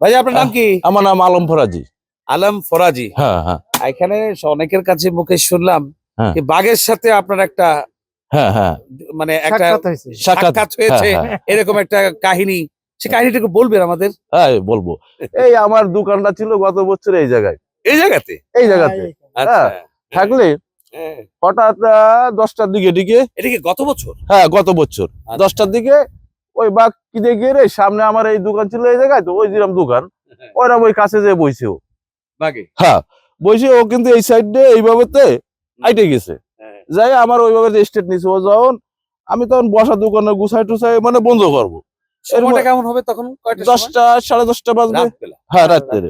ভাই আপনার নাম কি? আমার নাম আলম ফরাজি। আলম ফরাজি। হ্যাঁ হ্যাঁ এখানে অনেকের কাছে মুখে শুনলাম হ্যাঁ। যে বাঘের সাথে আপনার একটা হ্যাঁ হ্যাঁ মানে একটা সাক্ষাৎ হয়েছে, এরকম একটা কাহিনী, সে কাহিনীটা একটু বলবেন আমাদের? হ্যাঁ বলবো। এই আমার দোকানটা ছিল গত বছর এই জায়গায়, এই জায়গাতে। আচ্ছা। থাকলে হ্যাঁ। হঠাৎ 10টার দিকে এটা কি গত বছর? হ্যাঁ গত বছর আচ্ছা। 10টার দিকে ওই বাঘ কিনে গিয়ে রে সামনে আমার এই দোকান ছিল এই জায়গায়, তো ওই যেরকম দোকান ওরা ওই কাছে যে বইছে ও বাঘে। হ্যাঁ বইছে ও, কিন্তু এই সাইড দিয়ে এইভাবে আইটে গেছে, যাই আমার ওইভাবে স্টেট নিছে ও। যখন আমি তখন বসা দোকানে গুছাই টুছাই মানে বন্ধ করবো, সময়টা কেমন হবে তখন? 10টা 10:30 বাজবে। রাতবেলা। হ্যাঁ রাত্রে।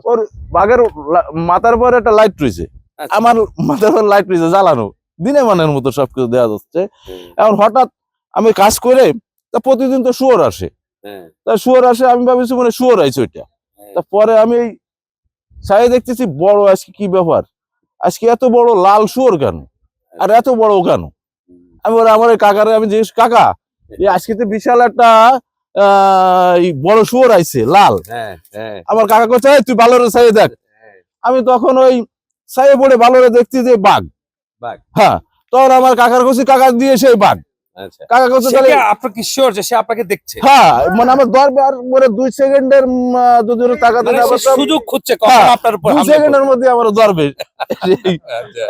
ওর বাঘের মাথার পরে একটা লাইট রয়েছে, আচ্ছা। আমার মাথার পর লাইট রয়েছে জ্বালানো, দিনে মানের মতো সবকিছু দেওয়া যাচ্ছে। এখন হঠাৎ আমি কাজ করে, তা প্রতিদিন তো শুয়োর আসে, তা শুয়োর আসে, আমি ভাবছি মানে শুয়োর আইছে ওইটা। তা পরে আমি চাই দেখতেছি বড়, আজকে কি ব্যাপার, আজকে এত বড় লাল শুয়োর কেন, আর এত বড় কেন? আমি আমার কাকারে আমি জিজ্ঞেস, কাকা আজকে তো বিশাল একটা বড় শুয়োর আইছে লাল। আমার কাকা কোথায়, তুই ভালোরে চাই দেখ। আমি তখন ওই চাইয়ে পড়ে ভালোরে দেখছি যে বাঘ। হ্যাঁ, তখন আমার কাকার কাছে, কাকা দিয়ে সেই বাঘ। কাকা কাছে আপনার কি শিওর যে সে আপনাকে দেখছে? হ্যাঁ, মানে আমার দরবার পরে 2 সেকেন্ডের যদি তাকাতে না পারতাম, সুযোগ খুঁজছে কখন আপনার উপর 2 সেকেন্ডের মধ্যে আমার দরবে।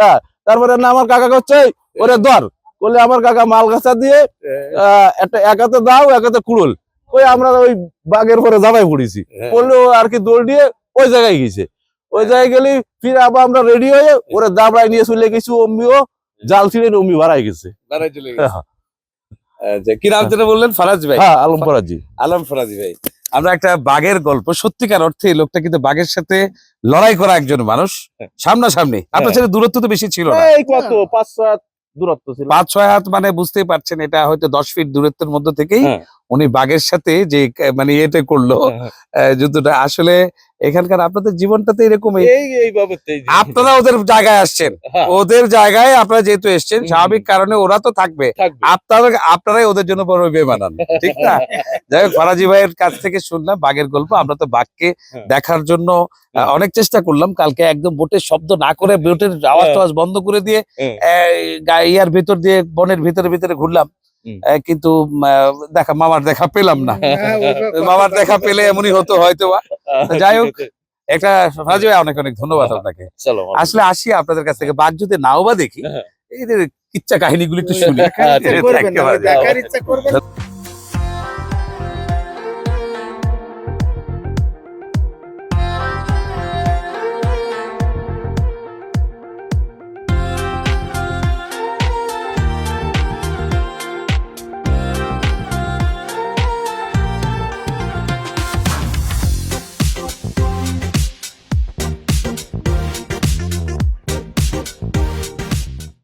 হ্যাঁ, তারপরে না আমার কাকা করছে ওরে ধর, বলে আমার কাকা মাল গাছা দিয়ে একটা এক হাতে দাও এক হাতে কুড়ুল, ওই আমরা ওই বাঘের পরে জামাই পড়েছি, বললো আর কি দৌড় দিয়ে ওই জায়গায় গেছে। ওই জায়গায় গেলি ফিরে আবার আমরা রেডি হয়ে ওরে দাবড়ায় নিয়ে চলে গেছি, অম্মিও জাল ছিঁড়ে অম্মি বাড়াই গেছে। কি নাম যেটা বললেন? ফরাজ ভাই। হ্যাঁ, আলম ফরাজি। আলম ফরাজি ভাই। আমরা একটা বাঘের গল্প, সত্যিকার অর্থে লোকটা কিন্তু বাঘের সাথে লড়াই করা একজন মানুষ, সামনাসামনি। আপনার সাথে দূরত্ব তো বেশি ছিল না, এই কত 5-7 দূরত্ব ছিল, 5-6 হাত, মানে বুঝতেই পারছেন এটা হয়তো 10 ফিট দূরত্বের মধ্যে থেকেই উনি বাঘের সাথে যে মানে এটা করলো যুদ্ধটা। আসলে এখানকার আপনাদের জীবনটাতে এরকমই, আপনারা ওদের জায়গায় আসছেন, ওদের জায়গায় আপনারা যেহেতু এসছেন, স্বাভাবিক কারণে ওরা তো থাকবে, আপনারাই ওদের জন্য বড় বেমানান, ঠিক না? যাই হোক, ফরাজি ভাইয়ের কাছ থেকে শুনলাম বাঘের গল্প। আমরা তো বাঘকে দেখার জন্য অনেক চেষ্টা করলাম, কালকে একদম বোটের শব্দ না করে, বোটের আওয়াজ টাওয়াজ বন্ধ করে দিয়ে ইয়ার ভেতর দিয়ে বনের ভিতরে ঘুরলাম, কিন্তু মামার দেখা পেলাম না। মামার দেখা পেলে এমনই হতো হয়তো। যাই হোক, একটা ফরাজি ভাই অনেক অনেক ধন্যবাদ আপনাকে। আসলে আসি আপনাদের কাছ থেকে, বাঘ যদি নাও বা দেখি, এই যে কিচ্ছা কাহিনীগুলি একটু শুনি।